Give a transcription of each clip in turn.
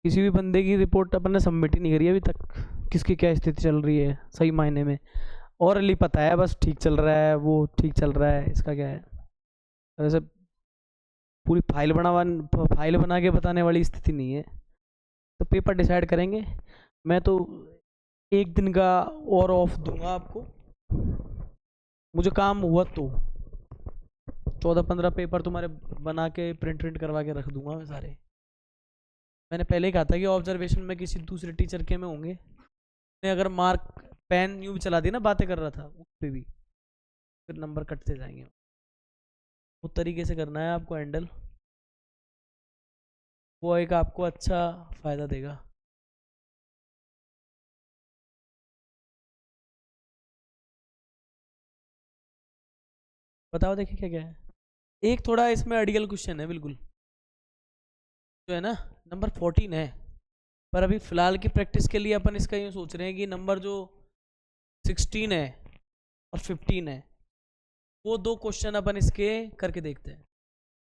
किसी भी बंदे की रिपोर्ट अपन ने सबमिट ही नहीं करी अभी तक, किसकी क्या स्थिति चल रही है सही मायने में। और अली पता है बस ठीक चल रहा है, वो ठीक चल रहा है, इसका क्या है। वैसे पूरी फाइल बना के बताने वाली स्थिति नहीं है। तो पेपर डिसाइड करेंगे। मैं तो एक दिन का और ऑफ दूंगा आपको, मुझे काम हुआ तो 14-15 पेपर तुम्हारे बना के प्रिंट प्रिंट करवा के रख दूंगा मैं सारे। मैंने पहले ही कहा था कि ऑब्जर्वेशन में किसी दूसरे टीचर के में होंगे, ने अगर मार्क पेन यूं भी चला दी ना, बातें कर रहा था उस पे भी, फिर नंबर कटते जाएंगे। उस तरीके से करना है आपको हैंडल, वो एक आपको अच्छा फ़ायदा देगा। बताओ देखिए क्या क्या है। एक थोड़ा इसमें अडियल क्वेश्चन है बिल्कुल, जो है ना, नंबर 14 है, पर अभी फ़िलहाल की प्रैक्टिस के लिए अपन इसका यूँ सोच रहे हैं कि नंबर जो 16 है और 15 है, वो दो क्वेश्चन अपन इसके करके देखते हैं।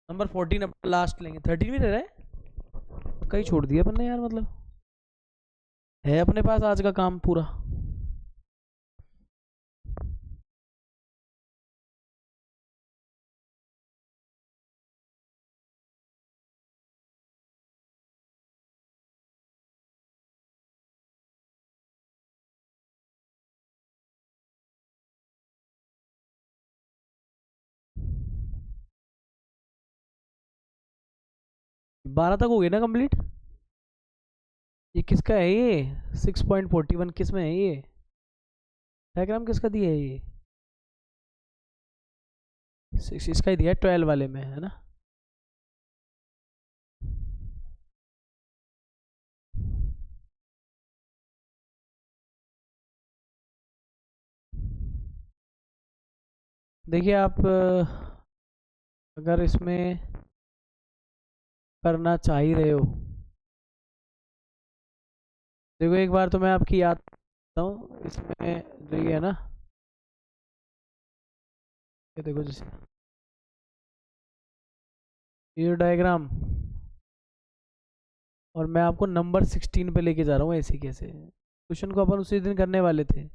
नंबर 14 अपन लास्ट लेंगे, 13 भी रह रहा है तो कहीं छोड़ दिया अपन ने यार, मतलब है अपने पास आज का काम पूरा। 12 तक हो गए ना कंप्लीट। ये किसका है ये 6.41 किस में है ये, डायग्राम किसका दिया है ये, इसका ही दिया है 12 वाले में है ना। देखिए आप अगर इसमें करना चाह ही रहे हो, देखो एक बार तो मैं आपकी याद करता हूँ इसमें, जो ये है ना, ये देखो जैसे ये डायग्राम, और मैं आपको नंबर 16 पे लेके जा रहा हूँ ऐसे कैसे। क्वेश्चन को अपन उसी दिन करने वाले थे,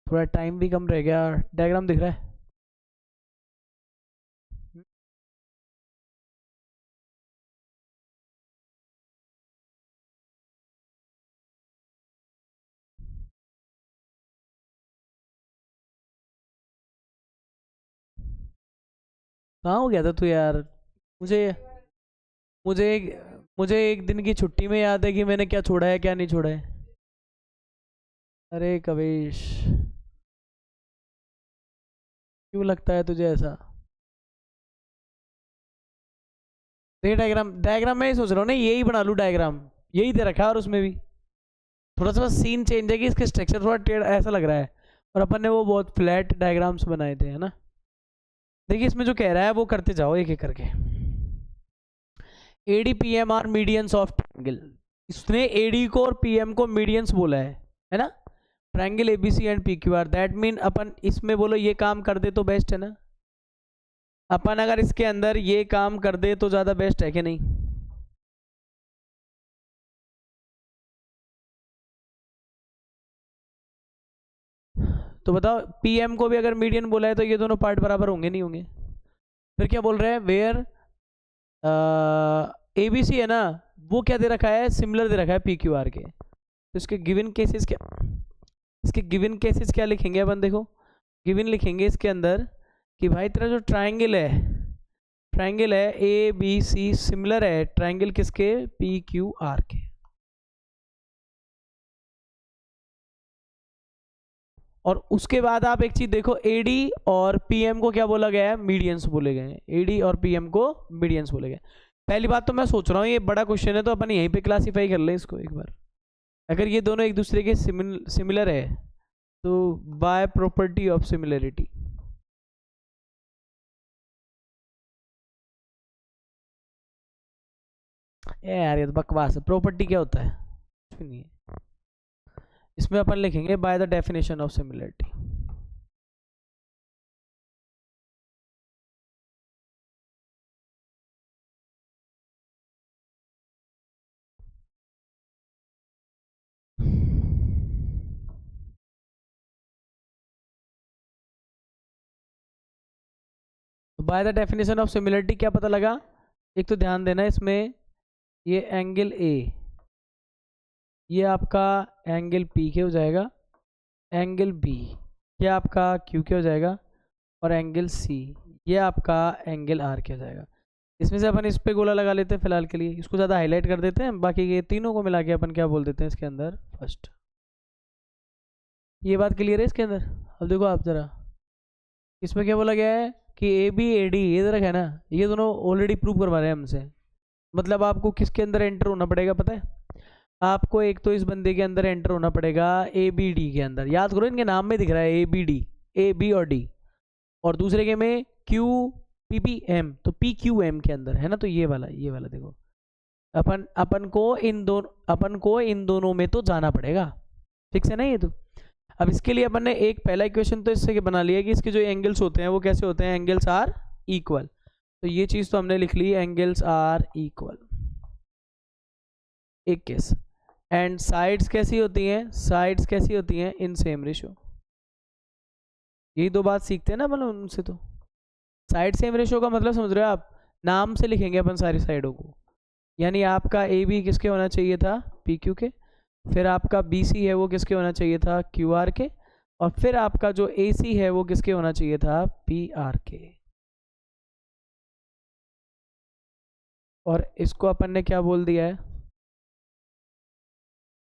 थोड़ा टाइम भी कम रह गया। डायग्राम दिख रहा है। कहाँ हो गया था तू यार। मुझे मुझे एक मुझे एक दिन की छुट्टी में याद है कि मैंने क्या छोड़ा है क्या नहीं छोड़ा है। अरे कवेश, क्यों लगता है तुझे ऐसा। देखिए डायग्राम, डायग्राम में ही सोच रहा हूँ ना, यही बना लूँ डायग्राम, यही दे रखा है, और उसमें भी थोड़ा सा सीन चेंज है कि इसके स्ट्रक्चर थोड़ा टेढ़ा ऐसा लग रहा है, और अपन ने वो बहुत फ्लैट डायग्राम्स बनाए थे है ना। देखिए इसमें जो कह रहा है वो करते जाओ एक एक करके। AD PM are medians of triangle, इसने एडी को और पीएम को मीडियंस बोला है ना। Triangle ABC and PQR, that mean अपन इसमें बोलो ये काम कर दे तो बेस्ट है ना। अपन अगर इसके अंदर ये काम कर दे तो ज़्यादा बेस्ट है कि नहीं। तो बताओ पीएम को भी अगर मीडियन बोला है तो ये दोनों पार्ट बराबर होंगे नहीं होंगे। फिर क्या बोल रहे हैं, वेयर ए बी सी है ना, वो क्या दे रखा है, सिमिलर दे रखा है पी क्यू आर के। तो इसके गिवन केसेस क्या, इसके गिवन केसेस क्या लिखेंगे अपन, देखो गिवन लिखेंगे इसके अंदर कि भाई तेरा जो ट्राइंगल है, ट्राइंगल है ए बी सी सिमिलर है ट्राइंगल किसके, पी क्यू आर के। और उसके बाद आप एक चीज देखो, एडी और पीएम को क्या बोला गया है, मीडियंस बोले गए हैं। एडी और पीएम को मीडियंस बोले गए। पहली बात तो मैं सोच रहा हूँ ये बड़ा क्वेश्चन है तो अपन यहीं पे क्लासीफाई कर लें इसको एक बार। अगर ये दोनों एक दूसरे के सिमिलर है तो बाय प्रॉपर्टी ऑफ सिमिलरिटी, ए यार ये तो बकवास है, प्रॉपर्टी क्या होता है, कुछ भी नहीं है। इसमें अपन लिखेंगे by the definition of similarity. तो by the definition of similarity क्या पता लगा, एक तो ध्यान देना इसमें ये एंगल ए, ये आपका एंगल पी के हो जाएगा, एंगल बी ये आपका क्यू के हो जाएगा, और एंगल सी ये आपका एंगल आर के हो जाएगा। इसमें से अपन इस पे गोला लगा लेते हैं फिलहाल के लिए, इसको ज़्यादा हाईलाइट कर देते हैं, बाकी ये तीनों को मिला के अपन क्या बोल देते हैं इसके अंदर फर्स्ट। ये बात क्लियर है इसके अंदर। अब देखो आप ज़रा, इसमें क्या बोला गया है कि ए बी ए डी ये तरह है ना, ये दोनों ऑलरेडी प्रूव करवा रहे हैं हमसे। मतलब आपको किसके अंदर एंटर होना पड़ेगा पता है, आपको एक तो इस बंदे के अंदर एंटर होना पड़ेगा ए बी डी के अंदर, याद करो इनके नाम में दिख रहा है A B D, A B और डी, और दूसरे के में क्यू पी पी एम, तो पी क्यू एम के अंदर है ना, तो ये वाला देखो अपन को इन दोनों में तो जाना पड़ेगा, ठीक है ना ये। तो अब इसके लिए अपन ने एक पहला इक्वेशन तो इससे बना लिया कि इसके जो एंगल्स होते हैं वो कैसे होते हैं, एंगल्स आर इक्वल, तो ये चीज तो हमने लिख ली, एंगल्स आर इक्वल, एक केस। एंड साइड्स कैसी होती हैं, साइड्स कैसी होती हैं इन सेम रेशियो, यही दो बात सीखते हैं ना मतलब उनसे। तो साइड सेम रेशियो का मतलब समझ रहे हो आप, नाम से लिखेंगे अपन सारी साइडों को, यानी आपका ए बी किसके होना चाहिए था, पी क्यू के, फिर आपका बी सी है वो किसके होना चाहिए था, क्यू आर के, और फिर आपका जो ए सी है वो किसके होना चाहिए था, पी आर के। और इसको अपन ने क्या बोल दिया है,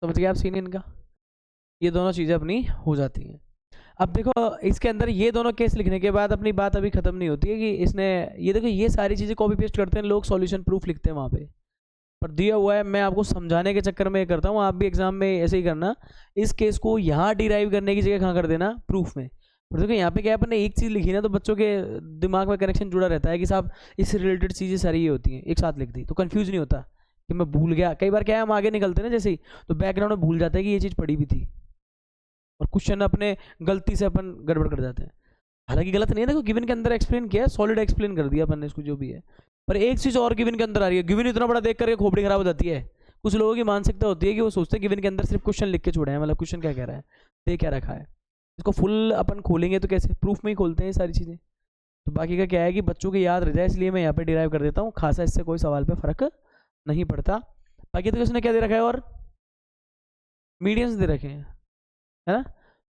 समझ गए आप सीन इनका, ये दोनों चीज़ें अपनी हो जाती हैं। अब देखो इसके अंदर ये दोनों केस लिखने के बाद अपनी बात अभी खत्म नहीं होती है कि इसने, ये देखो ये सारी चीज़ें कॉपी पेस्ट करते हैं लोग, सॉल्यूशन प्रूफ लिखते हैं वहाँ पे, पर दिया हुआ है, मैं आपको समझाने के चक्कर में ये करता हूँ, आप भी एग्जाम में ऐसे ही करना, इस केस को यहाँ डिराइव करने की जगह कहाँ कर देना, प्रूफ में। और देखो यहाँ पे क्या है, अपन ने एक चीज़ लिखी ना, तो बच्चों के दिमाग में कनेक्शन जुड़ा रहता है कि साहब इससे रिलेटेड चीज़ें सारी ये होती हैं, एक साथ लिख दी तो कन्फ्यूज नहीं होता कि मैं भूल गया। कई बार क्या है, हम आगे निकलते हैं ना जैसे ही, तो बैकग्राउंड में भूल जाते हैं कि ये चीज़ पढ़ी भी थी, और क्वेश्चन अपने गलती से अपन गड़बड़ कर जाते हैं। हालांकि गलत नहीं है, देखो गिवन के अंदर एक्सप्लेन किया है, सॉलिड एक्सप्लेन कर दिया अपन ने इसको जो भी है, पर एक चीज़ और गिवन के अंदर आ रही है, गिवन इतना बड़ा देख करके खोपड़ी खराब हो जाती है। कुछ लोगों की मानसिकता होती है कि वो सोचते हैं गिवन के अंदर सिर्फ क्वेश्चन लिख के छोड़े हैं, मतलब क्वेश्चन क्या कह रहा है, दे क्या रखा है, इसको फुल अपन खोलेंगे तो कैसे, प्रूफ में ही खोलते हैं ये सारी चीज़ें। तो बाकी का क्या है कि बच्चों को याद रह जाए, इसलिए मैं यहाँ पे डिराइव कर देता हूँ, खासा इससे कोई सवाल पे फर्क नहीं पड़ता। बाकी तो उसने क्या दे रखा है, और मीडियंस दे रखे हैं, है ना।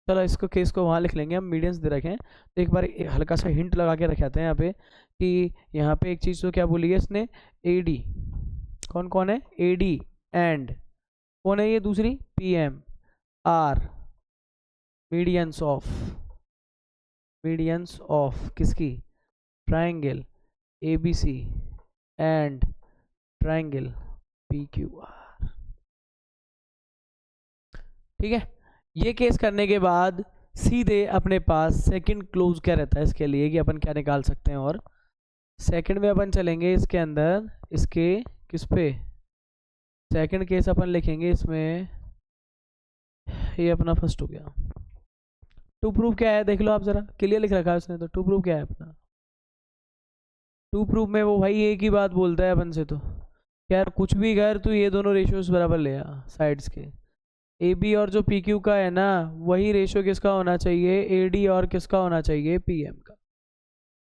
चलो इसको केस को वहाँ लिख लेंगे हम, मीडियंस दे रखे हैं। तो एक बार हल्का सा हिंट लगा के रखाते हैं यहाँ पे कि यहाँ पे एक चीज़ तो क्या बोली है इसने, ए डी, कौन कौन है, ए डी एंड कौन है ये दूसरी, P M are medians of किसकी, triangle A B C and triangle P Q R. ठीक है, ये केस करने के बाद सीधे अपने पास सेकंड क्लोज क्या रहता है इसके लिए कि अपन क्या निकाल सकते हैं, और सेकंड में अपन चलेंगे इसके अंदर, इसके किस पे, सेकंड केस अपन लिखेंगे इसमें, ये अपना फर्स्ट हो गया। टू प्रूफ क्या है देख लो आप जरा, क्लियर लिख रखा है उसने, तो टू प्रूफ क्या है अपना, टू प्रूफ में वो भाई एक ही बात बोलता है अपन से, तो यार कुछ भी कर तू ये दोनों रेशियोज बराबर ले आ साइड्स के, ए बी और जो पी क्यू का है ना, वही रेशियो किसका होना चाहिए, ए डी और किसका होना चाहिए, पी एम का।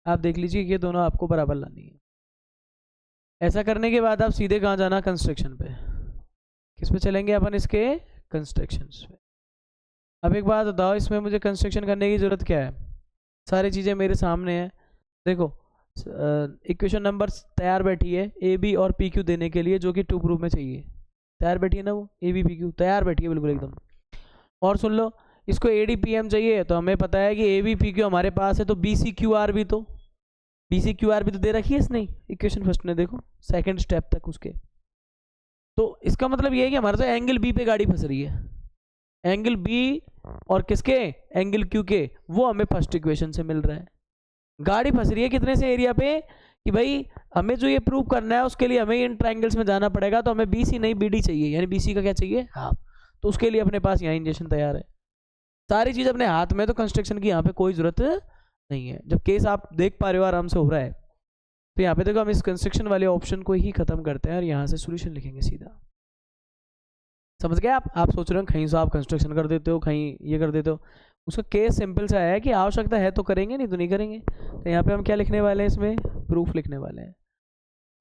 आप देख लीजिए ये दोनों आपको बराबर लानी है। ऐसा करने के बाद आप सीधे कहाँ जाना, कंस्ट्रक्शन पे, किस पे चलेंगे अपन, इसके कंस्ट्रक्शन पे। अब एक बात बताओ, इसमें मुझे कंस्ट्रक्शन करने की ज़रूरत क्या है, सारी चीज़ें मेरे सामने हैं। देखो इक्वेशन नंबर तैयार बैठी है ए बी और पी क्यू देने के लिए, जो कि टू प्रूफ में चाहिए, तैयार बैठी है ना वो, ए बी पी क्यू तैयार बैठी है बिल्कुल एकदम। और सुन लो, इसको ए डी पी एम चाहिए, तो हमें पता है कि ए बी पी क्यू हमारे पास है, तो बी सी क्यू आर भी, तो बी सी क्यू आर भी तो दे रखी है इसने इक्वेशन फर्स्ट में, देखो सेकंड स्टेप तक उसके। तो इसका मतलब ये है कि हमारा तो एंगल बी पे गाड़ी फंस रही है, एंगल बी और किसके, एंगल क्यू के, वो हमें फर्स्ट इक्वेशन से मिल रहा है। गाड़ी फंस रही है कितने से एरिया पे, कि भाई हमें जो ये प्रूव करना है उसके लिए हमें इन ट्रायंगल्स में जाना पड़ेगा, तो हमें बीसी नहीं बीडी चाहिए, यानी बीसी का क्या चाहिए, हाफ। तो उसके लिए अपने पास यहाँ इंजेक्शन तैयार है, सारी चीज़ अपने हाथ में, तो कंस्ट्रक्शन की यहाँ पे कोई ज़रूरत नहीं है। जब केस आप देख पा रहे हो आराम से हो रहा है, तो यहाँ पे देखो हम इस कंस्ट्रक्शन वाले ऑप्शन को ही खत्म करते हैं और यहाँ से सोल्यूशन लिखेंगे सीधा। समझ गए आप सोच रहे हो कहीं से आप कंस्ट्रक्शन कर देते हो, कहीं ये कर देते हो, उसका केस सिंपल सा है कि आवश्यकता है तो करेंगे, नहीं तो नहीं करेंगे। तो यहाँ पे हम क्या लिखने वाले हैं, इसमें प्रूफ लिखने वाले हैं।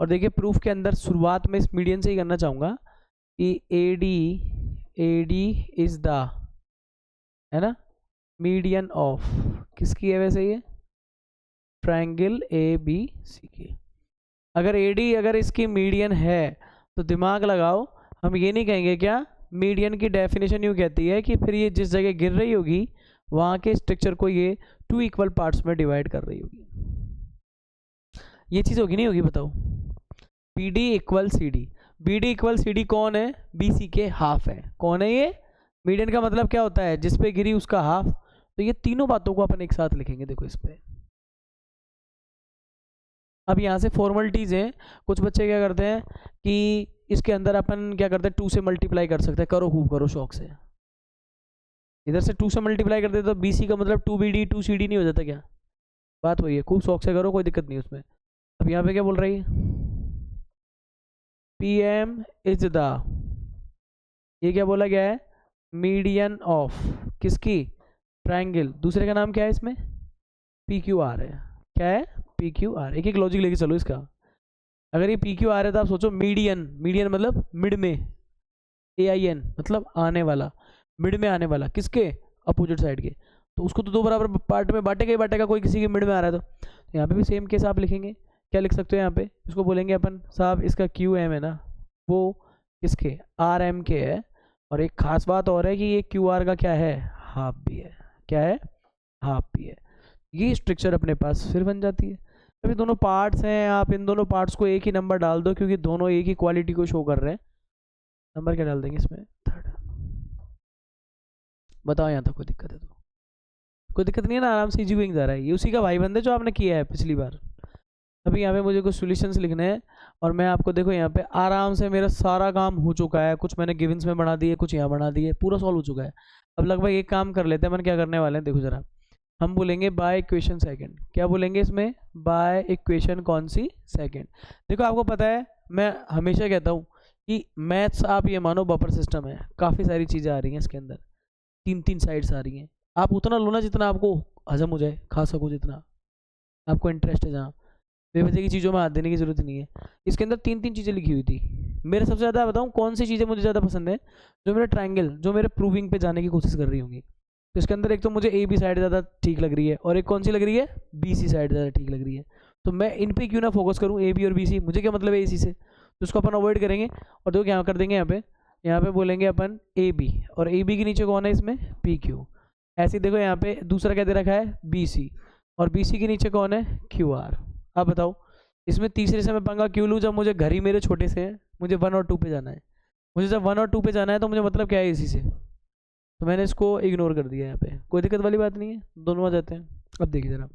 और देखिए प्रूफ के अंदर शुरुआत में इस मीडियन से ही करना चाहूँगा कि AD इज द, है ना, मीडियन ऑफ, किसकी है वैसे ये, ट्रायंगल ABC की। अगर AD अगर इसकी मीडियन है तो दिमाग लगाओ, हम ये नहीं कहेंगे क्या, मीडियन की डेफिनेशन यूँ कहती है कि फिर ये जिस जगह गिर रही होगी वहाँ के स्ट्रक्चर को ये 2 इक्वल पार्ट्स में डिवाइड कर रही होगी। ये चीज़ होगी नहीं होगी, बताओ। BD equal CD, BD equal CD कौन है, BC के हाफ है। कौन है ये, मीडियन का मतलब क्या होता है, जिस पे गिरी उसका हाफ। तो ये तीनों बातों को अपन एक साथ लिखेंगे, देखो इस पे। अब यहाँ से फॉर्मलिटीज़ हैं, कुछ बच्चे क्या करते हैं कि इसके अंदर अपन क्या करते हैं 2 से मल्टीप्लाई कर सकते हैं, करो खूब करो शौक से। इधर से 2 से मल्टीप्लाई कर देते तो BC का मतलब 2BD 2CD नहीं हो जाता क्या, बात वही है, खूब शौक से करो, कोई दिक्कत नहीं उसमें। अब यहाँ पे क्या बोल रही है, PM इज द, ये क्या बोला गया है, मीडियन ऑफ किसकी, ट्रायंगल, दूसरे का नाम क्या है इसमें, PQR है। क्या है, PQR। एक एक लॉजिक लेके चलो इसका। अगर ये PQR है तो आप सोचो मीडियन, मीडियन मतलब मिड में, AIN मतलब आने वाला, मिड में आने वाला, किसके, अपोजिट साइड के। तो उसको तो 2 बराबर पार्ट में बांटेगा ही बांटेगा, कोई किसी के मिड में आ रहा है तो यहाँ पे भी सेम केस आप लिखेंगे। क्या लिख सकते हो यहाँ पे, इसको बोलेंगे अपन साहब इसका QM है ना, वो किसके, RM के है। और एक खास बात और है कि ये QR का क्या है, हाफ भी है। क्या है, हाफ भी है। ये स्ट्रक्चर अपने पास फिर बन जाती है। अभी दोनों पार्ट्स हैं, आप इन दोनों पार्ट्स को एक ही नंबर डाल दो क्योंकि दोनों एक ही क्वालिटी को शो कर रहे हैं। नंबर क्या डाल देंगे इसमें, 3rd। बताओ यहाँ तक कोई दिक्कत है तो, कोई दिक्कत नहीं है ना, आराम से इजी गोइंग जा रहा है। ये उसी का भाई बंद है जो आपने किया है पिछली बार। अभी यहाँ पे मुझे कुछ सॉल्यूशंस लिखने हैं और मैं आपको देखो यहाँ पे आराम से मेरा सारा काम हो चुका है, कुछ मैंने गिवंस में बना दिए, कुछ यहाँ बना दिए, पूरा सॉल्व हो चुका है। अब लगभग एक काम कर लेते हैं, मन क्या करने वाले हैं देखो जरा, हम बोलेंगे बाय इक्वेशन सेकंड। क्या बोलेंगे इसमें, बाय इक्वेशन कौन सी, सेकंड। देखो आपको पता है मैं हमेशा कहता हूँ कि मैथ्स आप ये मानो बफर सिस्टम है, काफ़ी सारी चीज़ें आ रही हैं इसके अंदर, 3 साइड्स आ रही हैं। आप उतना लो ना जितना आपको हजम हो जाए, खा सको जितना आपको इंटरेस्ट है, जहाँ बेवजह की चीज़ों में हाथ देने की जरूरत नहीं है। इसके अंदर 3 चीज़ें लिखी हुई थी। मेरे सबसे ज़्यादा बताऊँ कौन सी चीज़ें मुझे ज़्यादा पसंद है, जो मेरे ट्रायंगल, जो मेरे प्रूविंग पे जाने की कोशिश कर रही होंगी। तो इसके अंदर एक तो मुझे AB साइड ज़्यादा ठीक लग रही है, और एक कौन सी लग रही है, BC साइड ज़्यादा ठीक लग रही है। तो मैं इन पे क्यों ना फोकस करूँ, AB और BC, मुझे क्या मतलब है AC से, तो उसको अपन अवॉइड करेंगे। और देखो क्या कर देंगे यहाँ पे बोलेंगे अपन AB, और AB के नीचे कौन है इसमें, PQ। ऐसे ही देखो यहाँ पे दूसरा क्या दे रखा है, BC, और BC के नीचे कौन है, QR। अब बताओ इसमें तीसरे से मैं पंगा क्यों लूँ, जब मुझे घर ही मेरे छोटे से हैं, मुझे 1 और 2 पे जाना है। मुझे जब 1 और 2 पे जाना है तो मुझे मतलब क्या है AC से, तो मैंने इसको इग्नोर कर दिया। यहाँ पे कोई दिक्कत वाली बात नहीं है, दोनों आ जाते हैं। अब देखिए जरा,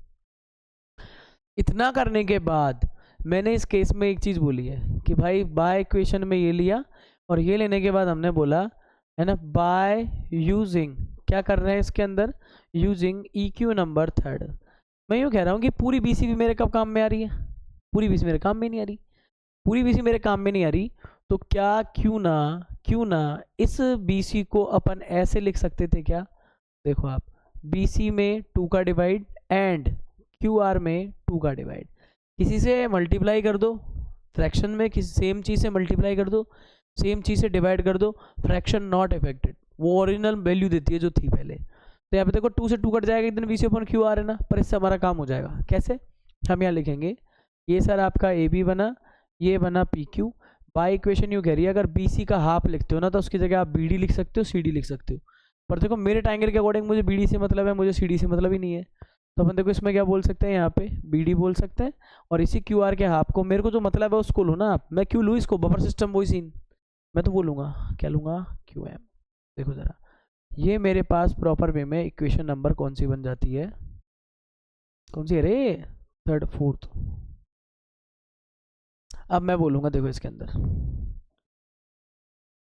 इतना करने के बाद मैंने इस केस में एक चीज़ बोली है कि भाई बाय इक्वेशन में ये लिया, और ये लेने के बाद हमने बोला है ना, बाय यूजिंग, क्या कर रहे हैं इसके अंदर, यूजिंग EQ नंबर 3rd। मैं यूँ कह रहा हूँ कि पूरी BC भी मेरे कब काम में आ रही है, पूरी BC मेरे काम में नहीं आ रही, पूरी BC मेरे काम में नहीं आ रही, तो क्या क्यों ना इस BC को अपन ऐसे लिख सकते थे क्या, देखो आप, BC में 2 का डिवाइड एंड QR में 2 का डिवाइड, किसी से मल्टीप्लाई कर दो फ्रैक्शन में, किसी सेम चीज़ से मल्टीप्लाई कर दो, सेम चीज़ से डिवाइड कर दो, फ्रैक्शन नॉट अफेक्टेड, वो ओरिजिनल वैल्यू देती है जो थी पहले। तो यहाँ पे देखो 2 से 2 कट जाएगा, एक दिन BC अपन QR है ना, पर इससे हमारा काम हो जाएगा। कैसे, हम यहाँ लिखेंगे ये सर आपका AB बना, ये बना PQ। बाय इक्वेशन यूँ कह रही है अगर BC का हाफ लिखते हो ना तो उसकी जगह आप BD लिख सकते हो, CD लिख सकते हो। पर देखो मेरे ट्रायंगल के अकॉर्डिंग मुझे BD से मतलब है, मुझे CD से मतलब ही नहीं है। तो अपन देखो इसमें क्या बोल सकते हैं, यहाँ पे BD बोल सकते हैं, और इसी QR के हाफ को, मेरे को जो मतलब है उसको लो ना आप, मैं क्यों लूँ इसको, बफर सिस्टम वही सीन, मैं तो बोलूँगा क्या लूँगा, QM। देखो ज़रा, ये मेरे पास प्रॉपर वे में इक्वेशन नंबर कौन सी बन जाती है, कौन सी है रे, 3rd 4th। अब मैं बोलूँगा देखो इसके अंदर,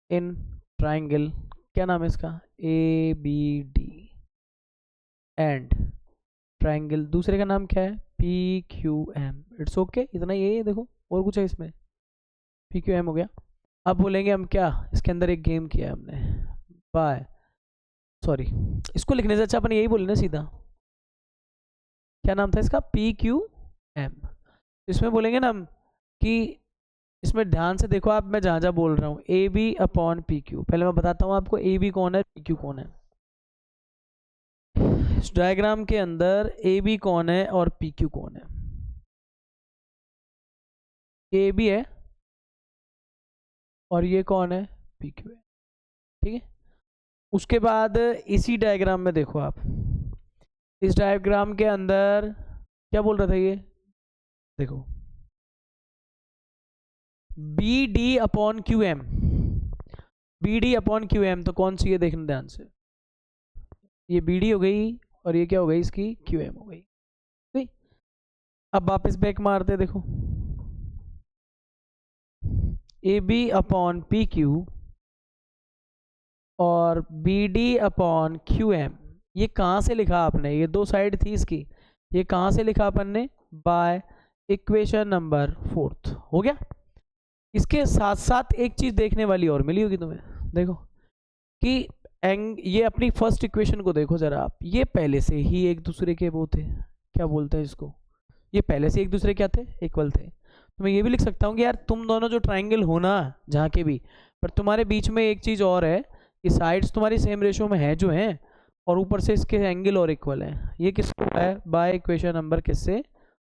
इन ट्रायंगल, क्या नाम है इसका, ABD एंड ट्रायंगल, दूसरे का नाम क्या है, PQM। इट्स ओके, इतना ये देखो, और कुछ है इसमें, PQM हो गया। अब बोलेंगे हम क्या, इसके अंदर एक गेम किया है हमने, बाय, सॉरी, इसको लिखने से अच्छा अपन यही बोले ना सीधा, क्या नाम था इसका, पी क्यू एम। इसमें बोलेंगे ना हम कि इसमें ध्यान से देखो आप, मैं जहाँ जहाँ बोल रहा हूँ, A B upon P Q. पहले मैं बताता हूँ आपको ए बी कौन है, पी क्यू कौन है। इस डायग्राम के अंदर ए बी कौन है और पी क्यू कौन है। ए बी है और ये कौन है, पी क्यू है। ठीक है, उसके बाद इसी डायग्राम में देखो आप, इस डायग्राम के अंदर क्या बोल रहा था ये, देखो B D upon Q M, B D upon Q M, तो कौन सी है देखना ध्यान से, ये बी डी हो गई और ये क्या हो गई इसकी, क्यू एम हो गई। ठीक? अब वापस बैक मारते देखो, A B upon P Q और B D upon Q M, ये कहाँ से लिखा आपने, ये दो साइड थी इसकी, ये कहाँ से लिखा अपन ने, बाय इक्वेशन नंबर 4 हो गया। इसके साथ साथ एक चीज देखने वाली और मिली होगी तुम्हें, देखो कि ये अपनी फर्स्ट इक्वेशन को देखो जरा आप, ये पहले से ही एक दूसरे के वो थे, क्या बोलते हैं इसको, ये पहले से एक दूसरे क्या थे, इक्वल थे। तो मैं ये भी लिख सकता हूँ कि यार तुम दोनों जो ट्राइंगल हो ना जहाँ के भी, पर तुम्हारे बीच में एक चीज़ और है कि साइड्स तुम्हारी सेम रेशियो में है जो हैं, और ऊपर से इसके एंगल और इक्वल है। ये किसको है, बाय इक्वेशन नंबर किससे,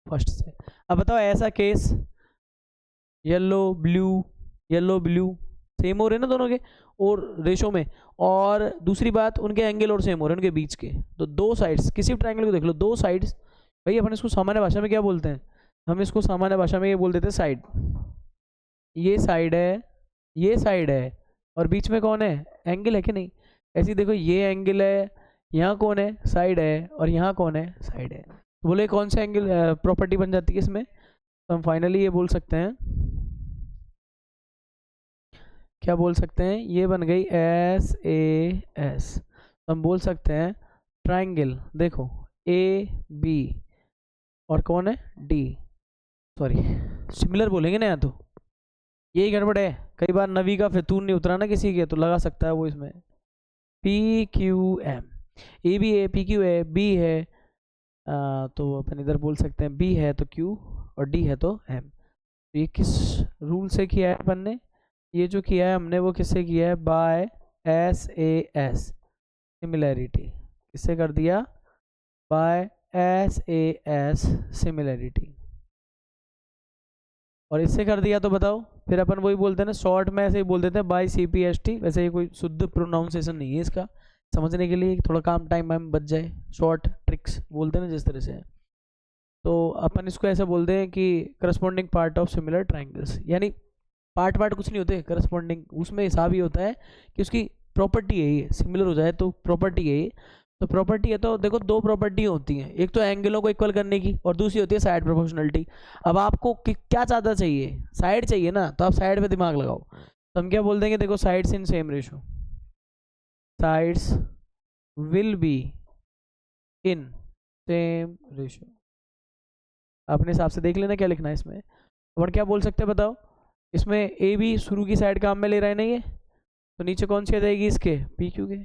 फर्स्ट से। अब बताओ ऐसा case, yellow blue, yellow blue same हो रहे हैं ना दोनों के और रेशो में, और दूसरी बात उनके एंगल और सेम हो रहे हैं उनके बीच के, तो दो साइड्स किसी भी ट्रायंगल को देख लो, दो साइड्स, भाई अपन इसको सामान्य भाषा में क्या बोलते हैं, हम इसको सामान्य भाषा में ये बोल देते हैं साइड, ये साइड है, ये साइड है, और बीच में कौन है, एंगल है कि नहीं। ऐसे ही देखो ये एंगल है, यहाँ कौन है, साइड है, और यहाँ कौन है, साइड है, तो बोले कौन सा एंगल प्रॉपर्टी बन जाती है इसमें, तो हम फाइनली ये बोल सकते हैं, क्या बोल सकते हैं, ये बन गई एस ए एस, तो हम बोल सकते हैं ट्राइंगल, देखो ए बी और कौन है, डी, सॉरी सिमिलर बोलेंगे ना यहाँ, तो यही गड़बड़ है, कई बार नवी का फितून नहीं उतरा ना किसी के, तो लगा सकता है वो इसमें, P Q M, A B है, पी क्यू है, बी है, तो अपन इधर बोल सकते हैं बी है तो क्यू और डी है तो एम। तो ये किस रूल से किया है अपन ने, ये जो किया है हमने वो किससे किया है, by S A S, similarity, किससे कर दिया, by S A S similarity, और इससे कर दिया तो बताओ, फिर अपन वही बोलते हैं ना, शॉर्ट में ऐसे ही बोल देते हैं by C P S T, वैसे ये कोई शुद्ध प्रोनाउंसिएशन नहीं है इसका, समझने के लिए थोड़ा काम टाइम वाइम बच जाए, शॉर्ट ट्रिक्स बोलते हैं ना जिस तरह से, तो अपन इसको ऐसे बोलते हैं कि corresponding part of similar triangles, यानी पार्ट पार्ट कुछ नहीं होते, करस्पॉन्डिंग उसमें हिसाब ही होता है कि उसकी प्रॉपर्टी है, ये सिमिलर हो जाए तो प्रॉपर्टी है ये, तो प्रॉपर्टी है तो देखो दो प्रॉपर्टी होती हैं, एक तो एंगलों को इक्वल करने की और दूसरी होती है साइड प्रोपोर्शनलिटी। अब आपको क्या ज़्यादा चाहिए, साइड चाहिए ना, तो आप साइड पे दिमाग लगाओ, तो हम क्या बोल देंगे, देखो sides in same ratio, sides will be in same ratio, अपने हिसाब से देख लेना क्या लिखना है इसमें। और क्या बोल सकते हैं बताओ, इसमें ए बी शुरू की साइड काम में ले रहा है नहीं है, तो नीचे कौन सी आ जाएगी इसके, पी क्यू के।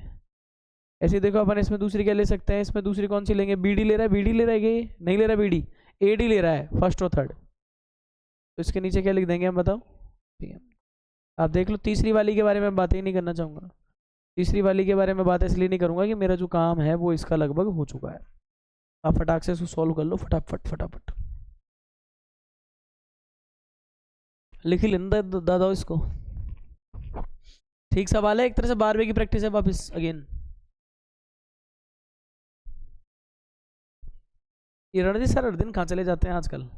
ऐसे ही देखो अपन इसमें दूसरी क्या ले सकते हैं, इसमें दूसरी कौन सी लेंगे, बी डी ले रहा है, बी डी ले रहा है ये नहीं ले रहा है, बी डी ए डी ले रहा है फर्स्ट और थर्ड, तो इसके नीचे क्या लिख देंगे हम बताओ, ठीक है। आप देख लो तीसरी वाली के बारे में बातें ही नहीं करना चाहूँगा, तीसरी वाली के बारे में बात इसलिए नहीं करूँगा कि मेरा जो काम है वो इसका लगभग हो चुका है, आप फटाक से इसको सॉल्व कर लो फटाफट फटाफट, लिख ही लेना दादा इसको। ठीक सवाल है, एक तरह से 12वीं की प्रैक्टिस है वापस अगेन। ये रणजीत सर हर दिन कहाँ चले जाते हैं आजकल।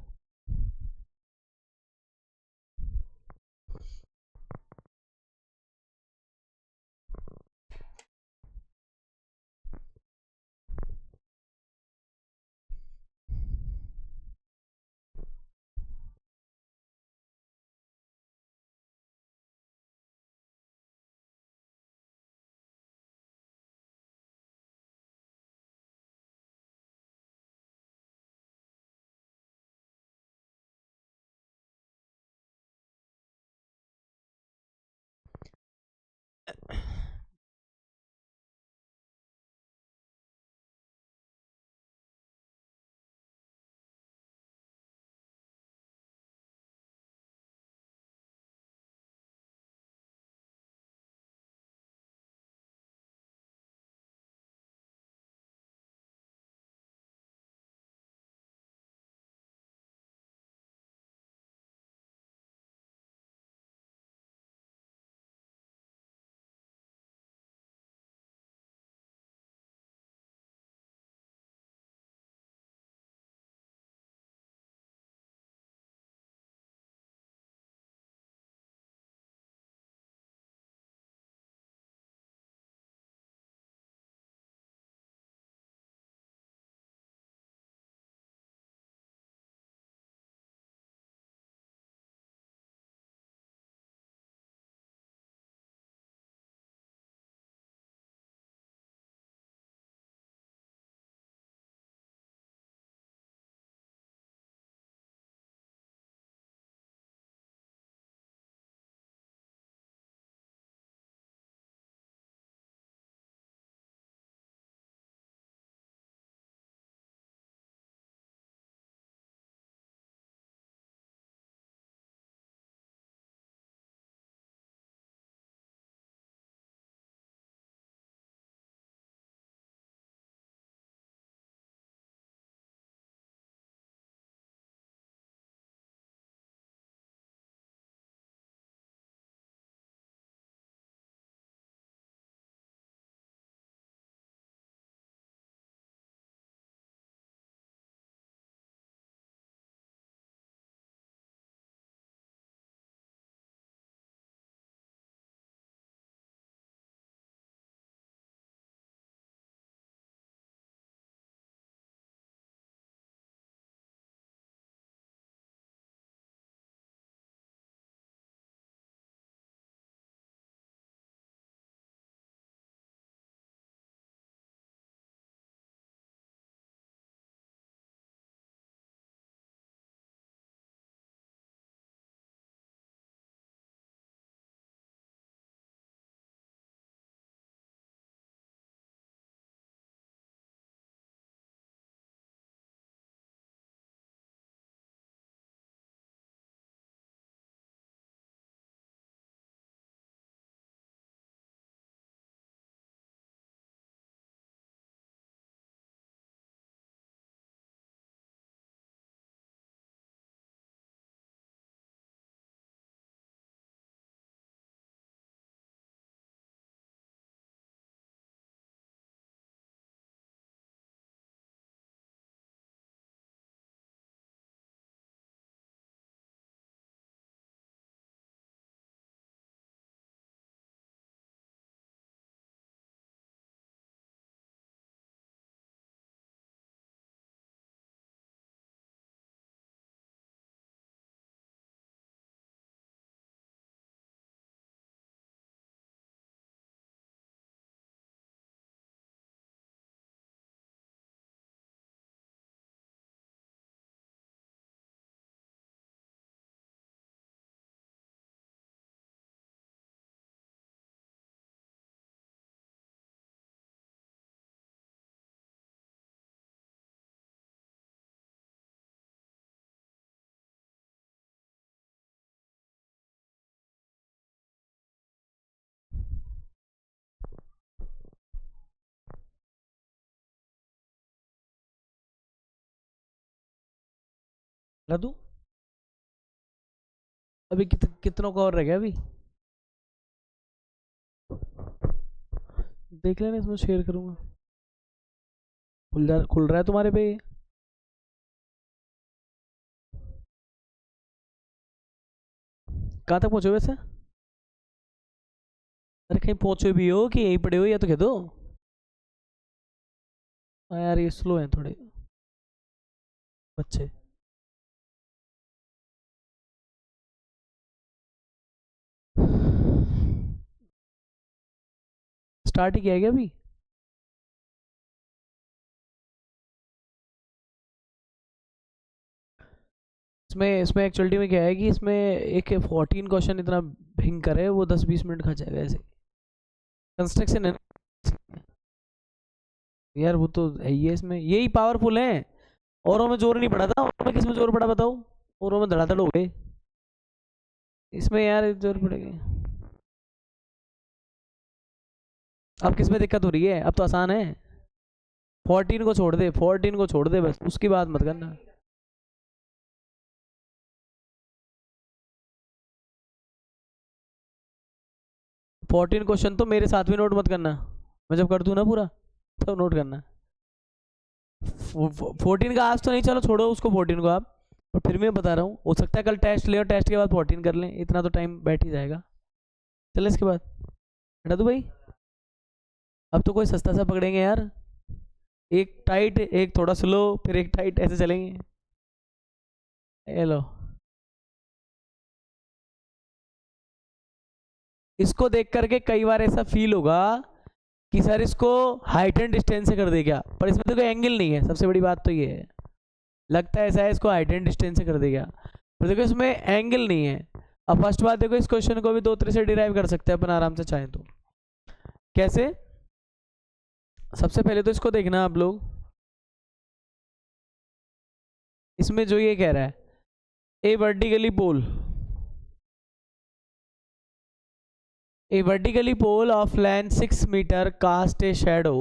ला दूँ अभी कितनों का और रह गया अभी देख लेना इसमें शेयर करूँगा खुल रहा है तुम्हारे पे कहाँ तक पहुँचे वैसे अरे कहीं पहुँचे भी हो कि यहीं पड़े हो या तो कह दो यार ये स्लो हैं थोड़े बच्चे स्टार्ट ही किया गया अभी इसमें एक्चुअलिटी में क्या है कि इसमें एक 14 क्वेश्चन इतना भयंकर है वो 10-20 मिनट खा जाएगा ऐसे कंस्ट्रक्शन है यार वो तो है ही है इसमें यही पावरफुल है औरों में जोर नहीं पड़ा था औरों में किस में जोर पड़ा बताओ औरों में धड़ाधड़ हो गए इसमें यार जोर पड़ेगा अब किस में दिक्कत हो रही है अब तो आसान है 14 को छोड़ दे 14 को छोड़ दे बस उसकी बात मत करना 14 क्वेश्चन तो मेरे साथ भी नोट मत करना मैं जब कर दूँ ना पूरा तब नोट करना 14 का आज तो नहीं चलो छोड़ो उसको 14 को आप और फिर मैं बता रहा हूँ हो सकता है कल टेस्ट ले और टेस्ट के बाद 14 कर लें इतना तो टाइम बैठ ही जाएगा चले इसके बाद हटा दो भाई अब तो कोई सस्ता सा पकड़ेंगे यार एक टाइट एक थोड़ा स्लो फिर एक टाइट ऐसे चलेंगे हेलो इसको देख करके कई बार ऐसा फील होगा कि सर इसको हाइट एंड डिस्टेंस से कर दे क्या पर इसमें तो कोई एंगल नहीं है सबसे बड़ी बात तो ये है लगता है ऐसा है इसको हाइट एंड डिस्टेंस से कर देगा पर देखो इसमें एंगल नहीं है अब फर्स्ट बात देखो इस क्वेश्चन को भी दो तरह से डिराइव कर सकते हैं अपन आराम से चाहें तो कैसे सबसे पहले तो इसको देखना आप लोग इसमें जो ये कह रहा है a vertically pole of length 6 metre cast a shadow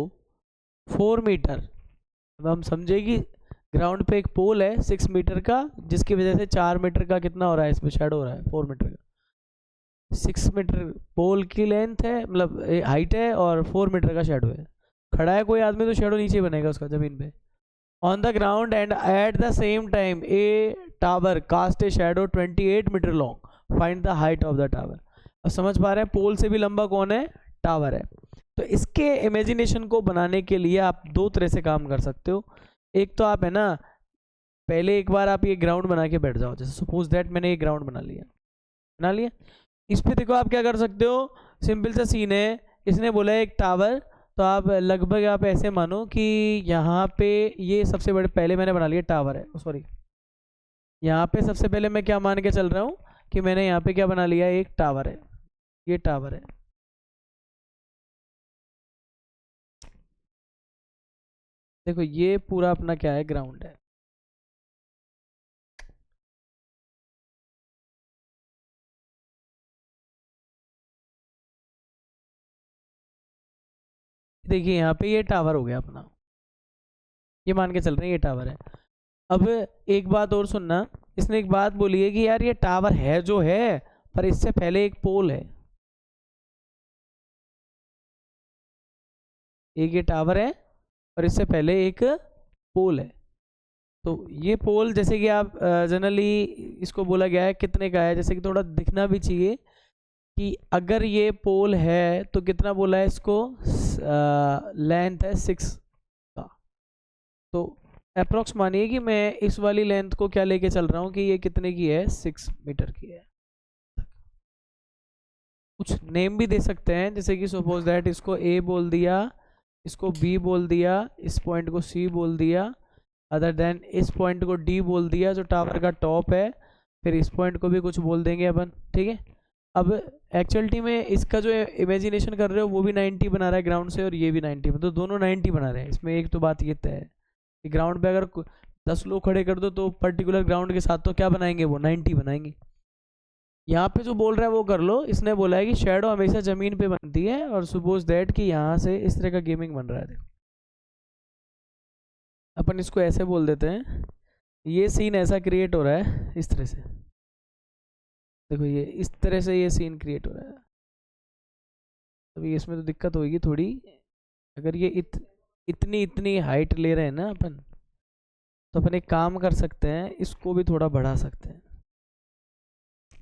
4 metre अब हम समझे कि ग्राउंड पे एक पोल है 6 मीटर का जिसकी वजह से 4 मीटर का कितना हो रहा है इसमें शेडो हो रहा है 4 मीटर का 6 मीटर पोल की लेंथ है मतलब हाइट है और 4 मीटर का शेडो है खड़ा है कोई आदमी तो शेडो नीचे बनेगा उसका जमीन पे on the ground and at the same time a tower cast a shadow 28 metre long find the height of the tower अब समझ पा रहे हैं पोल से भी लंबा कौन है टावर है तो इसके इमेजिनेशन को बनाने के लिए आप दो तरह से काम कर सकते हो एक तो आप है ना पहले एक बार आप ये ग्राउंड बना के बैठ जाओ जैसे सपोज दैट मैंने ये ग्राउंड बना लिया इस पे देखो आप क्या कर सकते हो सिंपल सा सीन है इसने बोला है एक टावर तो आप लगभग आप ऐसे मानो कि यहाँ पे ये सबसे बड़े पहले मैंने बना लिया टावर है सॉरी यहाँ पे सबसे पहले मैं क्या मान के चल रहा हूँ कि मैंने यहाँ पे क्या बना लिया एक टावर है ये टावर है देखो ये पूरा अपना क्या है ग्राउंड है देखिए यहाँ पे ये टावर हो गया अपना ये मान के चल रहे हैं ये टावर है अब एक बात और सुनना इसने एक बात बोली है कि यार ये टावर है जो है पर इससे पहले एक पोल है एक ये टावर है और इससे पहले एक पोल है तो ये पोल जैसे कि आप जनरली इसको बोला गया है कितने का है जैसे कि थोड़ा दिखना भी चाहिए कि अगर ये पोल है तो कितना बोला है इसको लेंथ है 6 का तो अप्रोक्स मानिए कि मैं इस वाली लेंथ को क्या लेके चल रहा हूँ कि ये कितने की है 6 मीटर की है कुछ नेम भी दे सकते हैं जैसे कि सपोज दैट इसको ए बोल दिया इसको बी बोल दिया इस पॉइंट को सी बोल दिया अदर देन इस पॉइंट को डी बोल दिया जो टावर का टॉप है फिर इस पॉइंट को भी कुछ बोल देंगे अपन ठीक है अब एक्चुअलिटी में इसका जो इमेजिनेशन कर रहे हो वो भी 90 बना रहा है ग्राउंड से और ये भी 90 तो दोनों 90 बना रहे हैं इसमें एक तो बात ये तय है कि ग्राउंड पे अगर 10 लोग खड़े कर दो तो पर्टिकुलर ग्राउंड के साथ तो क्या बनाएंगे वो 90 बनाएंगे यहाँ पे जो बोल रहा है वो कर लो इसने बोला है कि शेडो हमेशा ज़मीन पे बनती है और सपोज दैट कि यहाँ से इस तरह का गेमिंग बन रहा है देखो अपन इसको ऐसे बोल देते हैं ये सीन ऐसा क्रिएट हो रहा है इस तरह से, देखो ये इस तरह से ये सीन क्रिएट हो रहा है। अभी इसमें तो दिक्कत होगी थोड़ी, अगर ये इतनी इतनी हाइट ले रहे हैं ना अपन, तो अपन एक काम कर सकते हैं, इसको भी थोड़ा बढ़ा सकते हैं,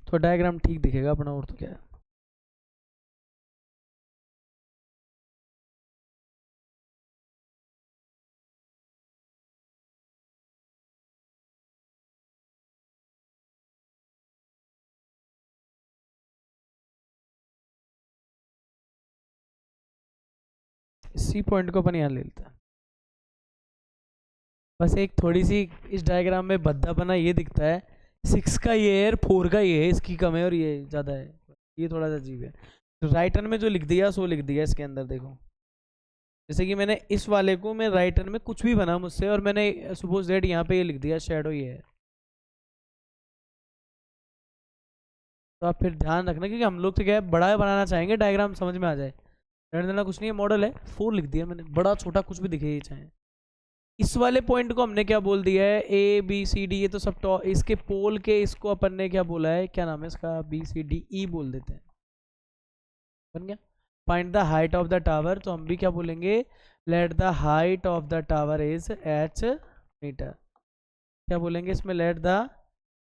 तो डायग्राम ठीक दिखेगा अपना, और तो क्या है। इसी पॉइंट को अपन यहाँ ले लेते हैं। बस एक थोड़ी सी इस डायग्राम में भद्दापना ये दिखता है, 6 का ये है और 4 का ये है, इसकी कम है और ये ज़्यादा है, ये थोड़ा सा अजीब है। तो राइटर में जो लिख दिया सो लिख दिया इसके अंदर, देखो जैसे कि मैंने इस वाले को, मैं राइटर में कुछ भी बना मुझसे और मैंने सपोज दैट यहाँ पे ये लिख दिया शेडो ये है, तो आप फिर ध्यान रखना, क्योंकि हम लोग तो क्या है बड़ा बनाना चाहेंगे, डायग्राम समझ में आ जाए, रहने देना कुछ नहीं है, मॉडल है 4 लिख दिया मैंने, बड़ा छोटा कुछ भी दिखे ये चाहे। इस वाले पॉइंट को हमने क्या बोल दिया है, ए बी सी डी, ये तो सब इसके पोल के, इसको अपन ने क्या बोला है, क्या नाम है इसका, बी सी डी ई बोल देते हैं, बन गया। Find the height of the tower, तो हम भी क्या बोलेंगे, let the height of the tower is H metre. क्या बोलेंगे इसमें, let the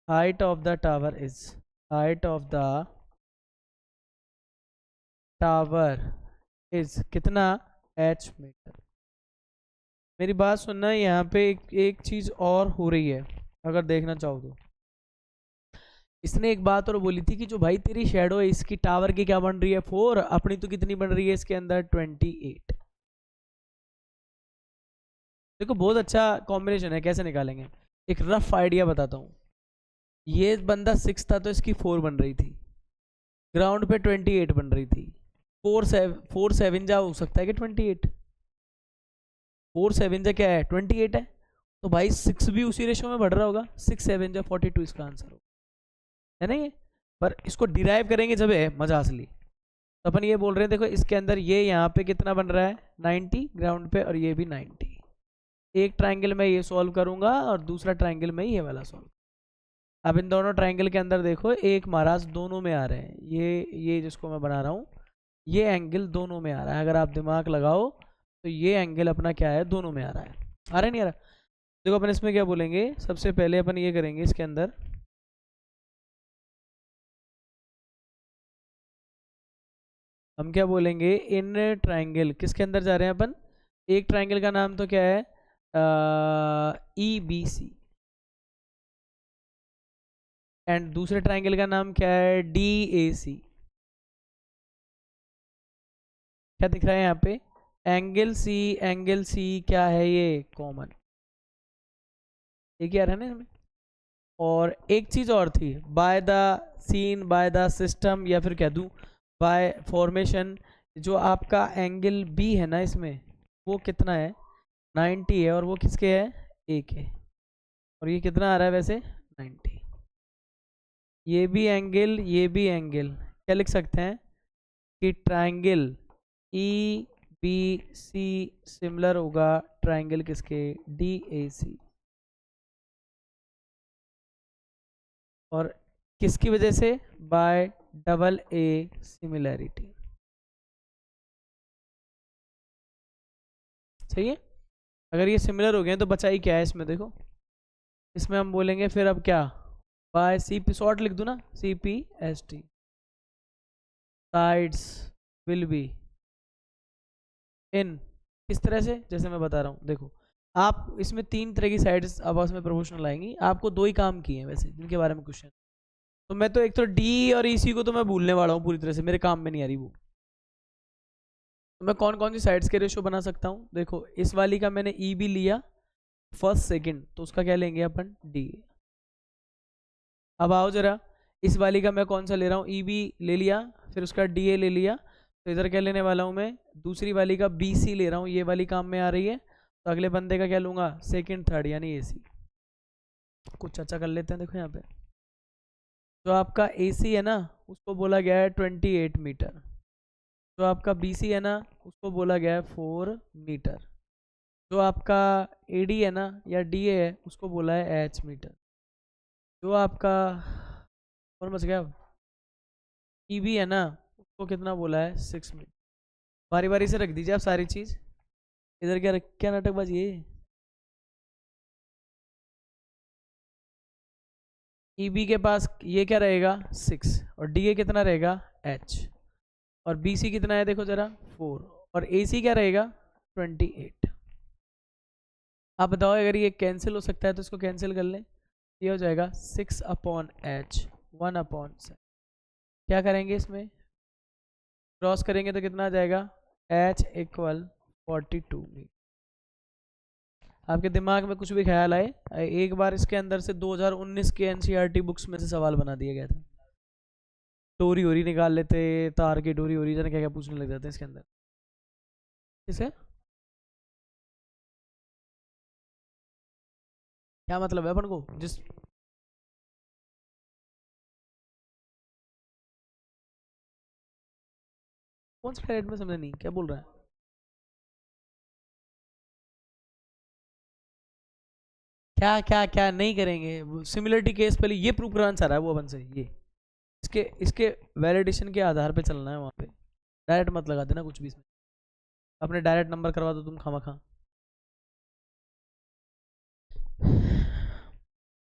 height of the tower is, height of the tower is कितना, एच मीटर। मेरी बात सुनना, यहाँ पे एक चीज और हो रही है, अगर देखना चाहो तो। इसने एक बात और बोली थी कि जो भाई तेरी शेडो है इसकी टावर की क्या बन रही है 4, अपनी तो कितनी बन रही है इसके अंदर 28। देखो बहुत अच्छा कॉम्बिनेशन है, कैसे निकालेंगे, एक रफ आइडिया बताता हूँ। ये बंदा 6 था तो इसकी 4 बन रही थी, ग्राउंड पे 28 बन रही थी, 4 7 जा हो सकता है कि 28, 4 7 जा क्या है 28 है, तो भाई 6 भी उसी रेशो में बढ़ रहा होगा, 6 7 जा 42 इसका आंसर होगा, है ना ये। पर इसको डिराइव करेंगे जब है मजा असली, तो अपन ये बोल रहे हैं देखो इसके अंदर ये यहाँ पे कितना बन रहा है 90 ग्राउंड पे, और ये भी 90, एक ट्राइंगल में ये सॉल्व करूंगा और दूसरा ट्राइंगल में ये वाला सॉल्व। अब इन दोनों ट्राइंगल के अंदर देखो एक महाराज दोनों में आ रहे हैं, ये जिसको मैं बना रहा हूँ ये एंगल दोनों में आ रहा है, अगर आप दिमाग लगाओ तो ये एंगल अपना क्या है, दोनों में आ रहा है, आ रहा है नहीं आ रहा। देखो अपन इसमें क्या बोलेंगे, सबसे पहले अपन ये करेंगे इसके अंदर, हम क्या बोलेंगे, इन ट्राइंगल किसके अंदर जा रहे हैं अपन, एक ट्राइंगल का नाम तो क्या है ई बी सी, एंड दूसरे ट्राइंगल का नाम क्या है डी ए सी। क्या दिख रहा है यहाँ पे, एंगल सी क्या है ये कॉमन, एक ही आ रहा है ना इसमें। और एक चीज और थी, by the scene, by the system, या फिर कह दूं बाय फॉर्मेशन, जो आपका एंगल बी है ना इसमें, वो कितना है 90 है, और वो किसके है ए के, और ये कितना आ रहा है वैसे 90। ये भी एंगल ये भी एंगल, क्या लिख सकते हैं कि triangle E B C similar होगा ट्राइंगल किसके, डी ए सी, और किसकी वजह से, बाय डबल ए सिमिलैरिटी। सही है, अगर ये सिमिलर हो गए तो बचाई क्या है इसमें, देखो इसमें हम बोलेंगे फिर अब क्या, बाय सी पी, शॉर्ट लिख दूँ ना, C P S T, sides will be in, किस तरह से, जैसे मैं बता रहा हूँ देखो, आप इसमें 3 तरह की साइड्स आपस में प्रोपोर्शनल आएंगी, आपको 2 ही काम किए हैं वैसे जिनके बारे में क्वेश्चन, तो मैं तो एक तो डी और ई सी को तो मैं भूलने वाला हूँ पूरी तरह से, मेरे काम में नहीं आ रही वो। तो मैं कौन कौन सी साइड्स के रेशो बना सकता हूँ, देखो इस वाली का मैंने ई भी लिया फर्स्ट सेकंड, तो उसका क्या लेंगे अपन डी। अब आओ जरा, इस वाली का मैं कौन सा ले रहा हूँ, ई बी ले लिया, फिर उसका डी ए ले लिया, तो इधर क्या लेने वाला हूँ मैं, दूसरी वाली का बी सी ले रहा हूँ, ये वाली काम में आ रही है, तो अगले बंदे का क्या लूँगा सेकंड थर्ड यानी ए सी। कुछ अच्छा कर लेते हैं, देखो यहाँ पे जो आपका ए सी है ना उसको बोला गया है 28 मीटर, जो आपका बी सी है ना उसको बोला गया है 4 मीटर, जो आपका AD है ना या DA है उसको बोला है H मीटर। जो आपका कौन बच गया, EB है ना उसको कितना बोला है 6 मीटर। बारी बारी से रख दीजिए आप सारी चीज। इधर क्या क्या नाटकबाजी है। EB के पास ये क्या रहेगा 6 और DA कितना रहेगा H और BC कितना है देखो जरा 4 और AC क्या रहेगा 28। आप बताओ अगर ये कैंसिल हो सकता है तो इसको कैंसिल कर लें। ये हो जाएगा 6/H 1/7। क्या करेंगे इसमें क्रॉस करेंगे तो कितना आ जाएगा H = 42 मीटर। आपके दिमाग में कुछ भी ख्याल आए, एक बार इसके अंदर से 2019 के NCERT बुक्स में से सवाल बना दिया गया था। डोरी ओरी निकाल लेते, तार की डोरी ओरी जाने क्या क्या पूछने लग जाते हैं इसके अंदर। किसे क्या मतलब है अपन को जिस कौन सा डायरेक्ट में समझ नहीं क्या बोल रहा है। क्या क्या क्या नहीं करेंगे सिमिलरिटी केस पहले ये प्रूव कराना चाह रहा है वो अपन से। ये इसके इसके वैलिडेशन के आधार पे चलना है वहाँ पे। डायरेक्ट मत लगा देना कुछ भी इसमें। अपने डायरेक्ट नंबर करवा दो तुम खामा खा।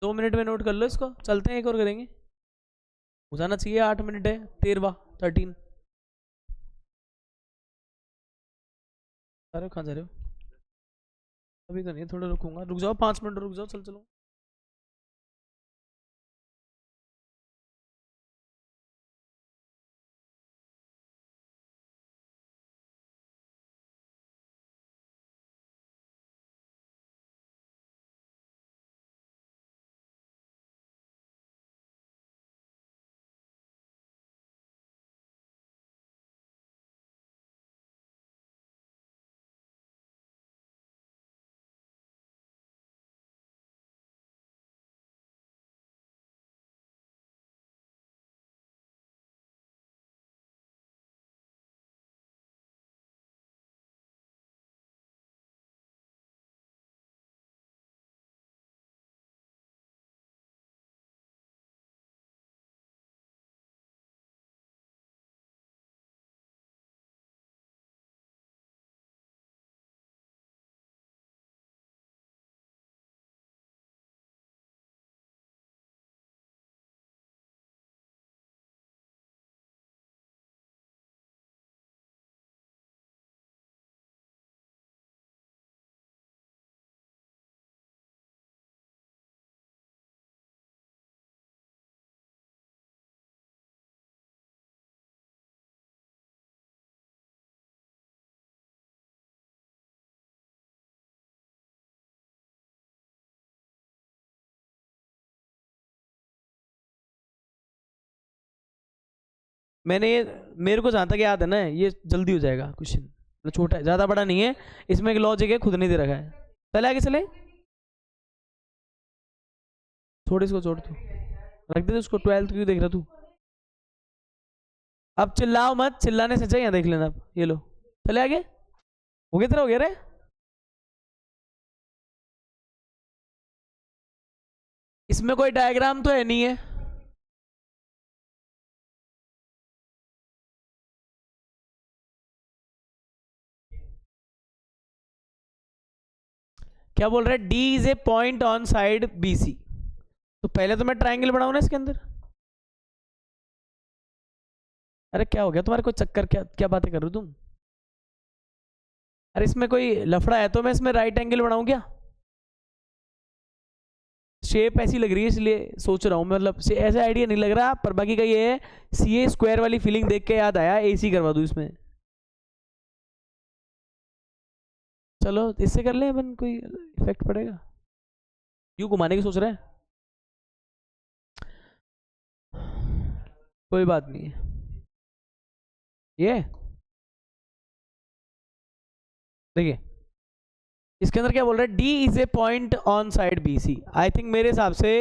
2 मिनट में नोट कर लो इसको, चलते हैं एक और करेंगे। हो जाना चाहिए 8 मिनट है 13 अरे कहाँ जा रहे हो। अभी तो नहीं थोड़ा रुकूंगा, रुक जाओ 5 मिनट रुक जाओ, चल चलो। मैंने ये मेरे को जहाँ तक याद है ना ये जल्दी हो जाएगा क्वेश्चन, मतलब छोटा है ज़्यादा बड़ा नहीं है। इसमें एक लॉजिक है खुद नहीं दे रखा है। पहले आगे चले, छोड़ इसको, छोड़ तू रख दे उसको। 12th क्यों देख रहा तू। अब चिल्लाओ मत, चिल्लाने से चाहिए देख लेना। अब ये लो चले आगे। हो गया तेरा, हो गया रे। इसमें कोई डायग्राम तो है नहीं है। क्या बोल रहा है D is a point on side BC। तो पहले तो मैं ट्राइंगल बनाऊं ना इसके अंदर। अरे क्या हो गया तुम्हारे, कोई चक्कर, क्या क्या बातें कर रहे हो तुम। अरे इसमें कोई लफड़ा है तो मैं इसमें राइट एंगल बनाऊं क्या। शेप ऐसी लग रही है इसलिए सोच रहा हूँ, मतलब ऐसा आइडिया नहीं लग रहा, पर बाकी का ये है CA² वाली फीलिंग देख के याद आया AC करवा दूँ इसमें। चलो इससे कर ले अपन, कोई इफेक्ट पड़ेगा। यूं घुमाने की सोच रहे हैं, कोई बात नहीं है। ये देखिए इसके अंदर क्या बोल रहा है, D is a point on side BC। I think मेरे हिसाब से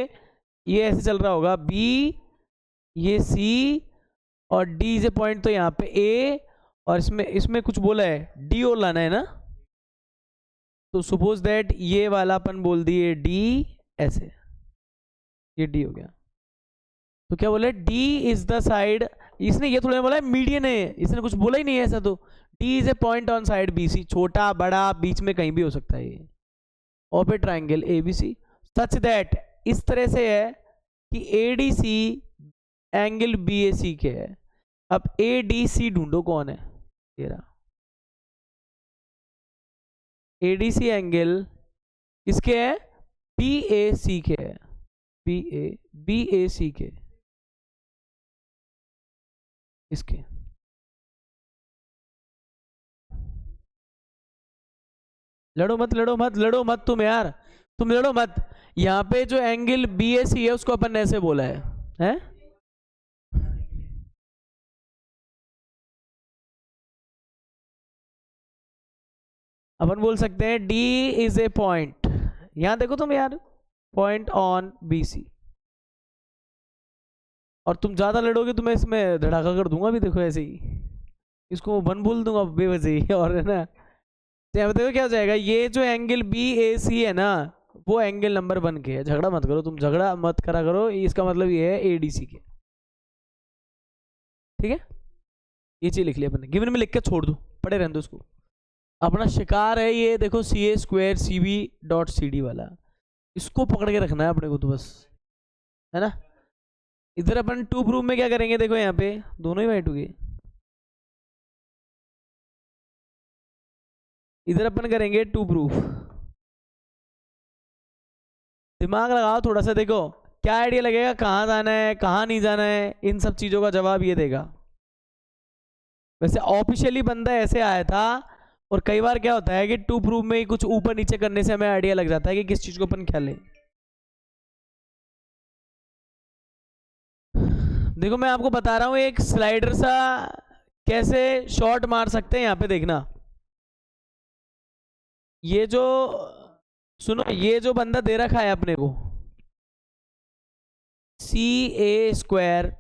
ये ऐसे चल रहा होगा, B ये C और D इज ए पॉइंट तो यहाँ पे A और इसमें इसमें कुछ बोला है D और लाना है ना। तो सपोज दैट ये वाला अपन बोल दिए डी, ऐसे ये डी हो गया। तो क्या बोले, डी इज द साइड, इसने ये थोड़ा बोला है मीडियन है, इसने कुछ बोला ही नहीं है ऐसा। तो D is a point on side B C, छोटा बड़ा बीच में कहीं भी हो सकता है ये, और पे triangle A B C such that, इस तरह से है कि A D C angle B A C के है। अब ए डी सी ढूंढो कौन है, ये रहा ए डी सी एंगल किसके है, बी ए सी के है, बी ए सी के, इसके। लड़ो मत लड़ो मत लड़ो मत तुम यार, तुम लड़ो मत। यहाँ पे जो एंगल बी ए सी है उसको अपन ने ऐसे बोला है? अपन बोल सकते हैं डी इज ए पॉइंट, यहां देखो तुम यार, पॉइंट ऑन बी सी। और तुम ज्यादा लड़ोगे तो मैं इसमें धड़ाका कर दूंगा भी, देखो ऐसे ही इसको वन बोल दूंगा बेवजह और, है ना। तो यहाँ देखो क्या हो जाएगा, ये जो एंगल बी ए सी है ना, वो एंगल नंबर 1 के है। झगड़ा मत करो तुम, झगड़ा मत करा करो, इसका मतलब ये है ए डी सी के, ठीक है। ये चीज लिख लिया अपने, गिवन में लिख के छोड़ दो, पढ़े रहने दो उसको। अपना शिकार है ये देखो, C A square C B dot C D वाला, इसको पकड़ के रखना है अपने को तो बस, है ना। इधर अपन टू प्रूफ में क्या करेंगे, देखो यहाँ पे दोनों ही वाइट हो गए। इधर अपन करेंगे टू प्रूफ, दिमाग लगाओ थोड़ा सा, देखो क्या आइडिया लगेगा, कहाँ जाना है कहाँ नहीं जाना है, इन सब चीजों का जवाब ये देगा। वैसे ऑफिशियली बंदा ऐसे आया था, और कई बार क्या होता है कि टू प्रूफ में ही कुछ ऊपर नीचे करने से हमें आइडिया लग जाता है कि किस चीज को अपन खेलें। देखो मैं आपको बता रहा हूं एक स्लाइडर सा कैसे शॉट मार सकते हैं, यहाँ पे देखना। ये जो सुनो, ये जो बंदा दे रखा है अपने को, C A square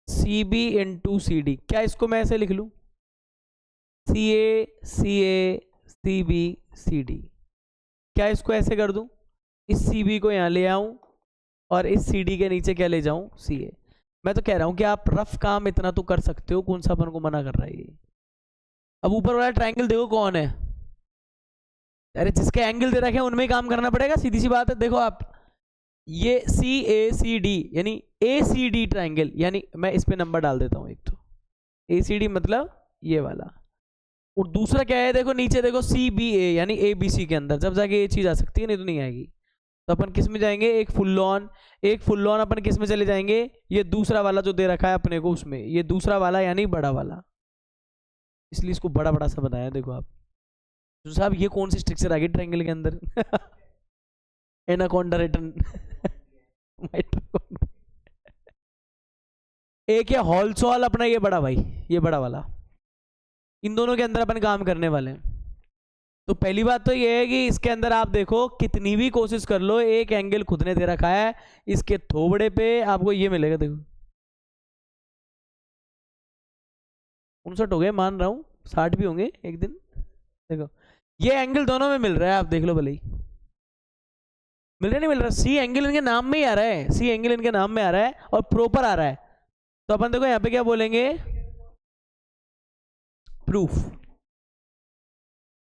C B into C D, क्या इसको मैं ऐसे लिख लूं, सी ए सी बी सी डी, क्या इसको ऐसे कर दूं, इस सी बी को यहाँ ले आऊं और इस सी डी के नीचे क्या ले जाऊं, सी ए। मैं तो कह रहा हूं कि आप रफ काम इतना तो कर सकते हो, कौन सा अपन को मना कर रहा है ये। अब ऊपर वाला ट्रायंगल देखो कौन है, अरे जिसके एंगल दे रखे हैं उनमें ही काम करना पड़ेगा, सीधी सी बात है। देखो आप, ये सी ए सी डी यानी ए सी डी ट्राइंगल, यानी मैं इस पे नंबर डाल देता हूँ, एक तो ए सी डी मतलब ये वाला, और दूसरा क्या है देखो नीचे देखो सी बी ए यानी ए बी सी के अंदर, जब जाके ये चीज आ सकती है, नहीं तो नहीं आएगी। तो अपन किस में जाएंगे, एक फुल ऑन अपन किस में चले जाएंगे, ये दूसरा वाला जो दे रखा है अपने को उसमें, ये दूसरा वाला यानी बड़ा वाला, इसलिए इसको बड़ा बड़ा सा बताया। देखो आप तो साहब ये कौन सी स्ट्रक्चर आ गई ट्रायंगल के अंदर एनाकोंडा रिटर्न एक है हॉलसॉल अपना, ये बड़ा भाई, ये बड़ा वाला, इन दोनों के अंदर अपन काम करने वाले हैं। तो पहली बात तो ये है कि इसके अंदर आप देखो कितनी भी कोशिश कर लो, एक एंगल खुद ने दे रखा है, इसके थोबड़े पे आपको ये मिलेगा। देखो 59 हो गए, मान रहा हूं 60 भी होंगे एक दिन। देखो ये एंगल दोनों में मिल रहा है, आप देख लो भले ही मिल रहा नहीं मिल रहा, सी एंगल इनके नाम में ही आ रहा है, सी एंगल इनके नाम में आ रहा है और प्रॉपर आ रहा है। तो अपन देखो यहाँ पे क्या बोलेंगे, प्रूफ।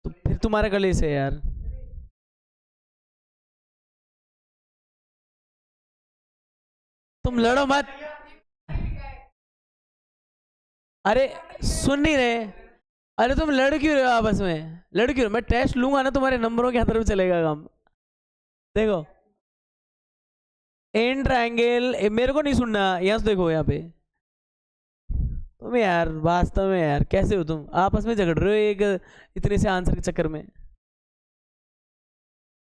तो फिर तुम्हारे गले से यार, तुम लड़ो मत, अरे सुन नहीं रहे, अरे तुम लड़ क्यों रहे हो आपस में, लड़ क्यों, मैं टेस्ट लूंगा ना तुम्हारे नंबरों के तरफ चलेगा काम। देखो एन ट्रायंगल, मेरे को नहीं सुनना, यहाँ से देखो यहाँ पे तुम यार, वास्तव में यार कैसे हो तुम, आपस में झगड़ रहे हो एक इतने से आंसर के चक्कर में।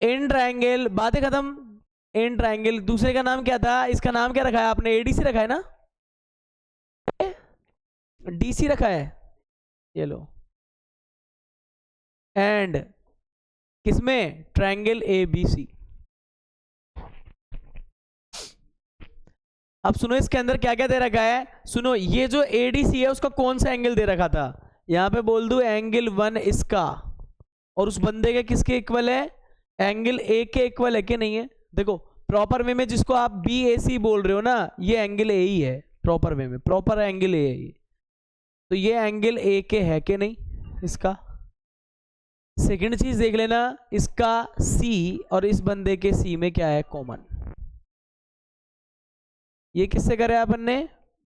एन ट्रायंगल बातें खत्म, एन ट्रायंगल दूसरे का नाम क्या था, इसका नाम क्या रखा है आपने, एडीसी रखा है ना, डीसी रखा है, ये लो। एंड किसमें, ट्रायंगल ए बी सी। अब सुनो इसके अंदर क्या क्या दे रखा है, सुनो ये जो एडीसी है उसका कौन सा एंगल दे रखा था, यहां पे बोल दू एंगल 1 इसका, और उस बंदे के किसके इक्वल है, एंगल ए के इक्वल है कि नहीं है। देखो प्रॉपर वे में जिसको आप बी ए सी बोल रहे हो ना, ये एंगल ए ही है प्रॉपर वे में, प्रॉपर एंगल ए है ये, तो ये एंगल ए के है कि नहीं इसका। सेकंड चीज देख लेना, इसका सी और इस बंदे के सी में क्या है कॉमन। ये किससे करे अपन ने,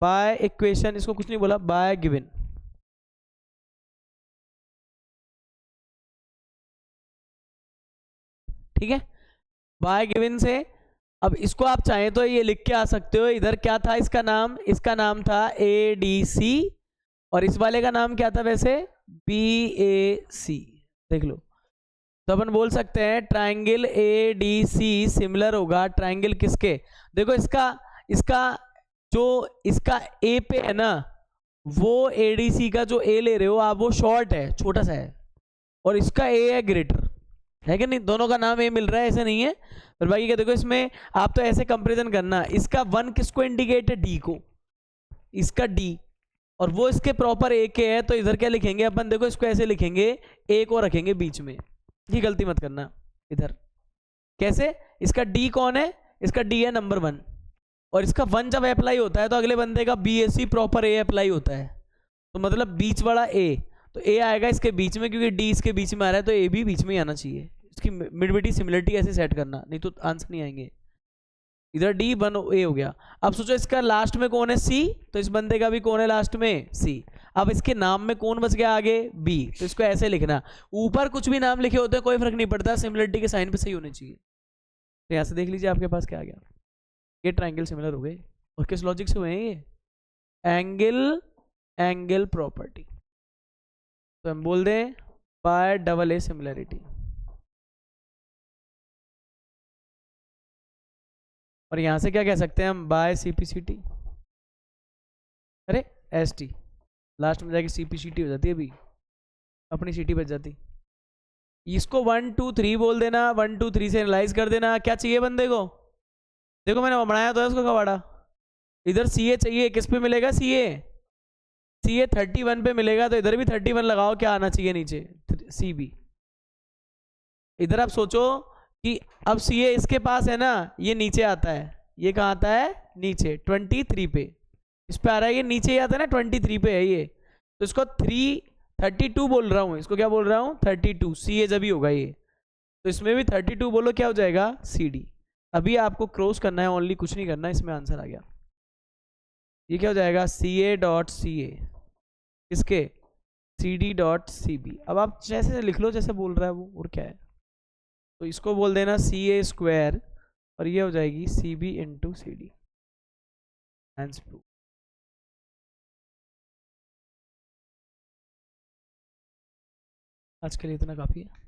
बाय इक्वेशन, इसको कुछ नहीं बोला, बाय गिवन। ठीक है, बाय गिवन से। अब इसको आप चाहें तो ये लिख के आ सकते हो, इधर क्या था इसका नाम, इसका नाम था ए डी सी, और इस वाले का नाम क्या था वैसे, बी ए सी। देख लो, तो अपन बोल सकते हैं triangle A D C similar होगा ट्राइंगल किसके, देखो इसका इसका जो इसका ए पे है ना, वो एडीसी का जो ए ले रहे हो आप, वो शॉर्ट है, छोटा सा है, और इसका ए है ग्रेटर, है कि नहीं, दोनों का नाम ए मिल रहा है, ऐसे नहीं है। फिर बाकी क्या देखो इसमें आप तो ऐसे कंपैरिजन करना, इसका वन किसको इंडिकेट है, डी को, इसका डी, और वो इसके प्रॉपर ए के है, तो इधर क्या लिखेंगे अपन, देखो इसको ऐसे लिखेंगे, ए को रखेंगे बीच में, ये गलती मत करना। इधर कैसे, इसका डी कौन है, इसका डी है नंबर 1, और इसका 1 जब अप्लाई होता है तो अगले बंदे का B S C proper A apply होता है, तो मतलब बीच वाला ए, तो ए आएगा इसके बीच में, क्योंकि डी इसके बीच में आ रहा है, तो ए भी बीच में ही आना चाहिए। इसकी मिडविटी सिमिलरिटी ऐसे सेट करना, नहीं तो आंसर नहीं आएंगे। इधर डी 1 ए हो गया। अब सोचो इसका लास्ट में कौन है, सी, तो इस बंदे का भी कौन है लास्ट में, सी। अब इसके नाम में कौन बच गया आगे, बी, तो इसको ऐसे लिखना, ऊपर कुछ भी नाम लिखे होते हैं कोई फर्क नहीं पड़ता, सिमिलरिटी के साइन पे सही होने चाहिए। तो यहाँ से देख लीजिए आपके पास क्या आ गया, ये ट्राइंगल सिमिलर हो गए, और किस लॉजिक से हुए हैं ये, एंगल एंगल प्रॉपर्टी, तो हम बोल दें बाय डबल ए सिमिलरिटी। और यहां से क्या कह सकते हैं हम, बाय सीपीसीटी, अरे एस टी, लास्ट में जाके सीपीसीटी हो जाती है, अभी अपनी सीटी बच जाती। इसको 1 2 3 बोल देना, 1 2 3 से एनालाइज कर देना, क्या चाहिए बंदे को, देखो मैंने बनाया तो है उसको कबाड़ा, इधर सी ए चाहिए, किस पे मिलेगा, सी ए 31 पे मिलेगा, तो इधर भी 31 लगाओ, क्या आना चाहिए नीचे, सी बी। इधर आप सोचो कि अब सी ए इसके पास है ना, ये नीचे आता है, ये कहाँ आता है, नीचे 23 पे, इस पे आ रहा है, ये नीचे ही आता है ना, 23 पे है ये, तो इसको 32 बोल रहा हूँ, इसको क्या बोल रहा हूँ, 32, सी ए जब ही होगा ये, तो इसमें भी 32 बोलो, क्या हो जाएगा, सी डी। अभी आपको क्रॉस करना है ओनली, कुछ नहीं करना, इसमें आंसर आ गया। ये क्या हो जाएगा, सी ए डॉट सी ए, किसके, C D dot C B. अब आप जैसे लिख लो जैसे बोल रहा है वो, और क्या है, तो इसको बोल देना सी ए स्क्वायर, और ये हो जाएगी C B into C D. Hence proof. आज के लिए इतना काफ़ी है।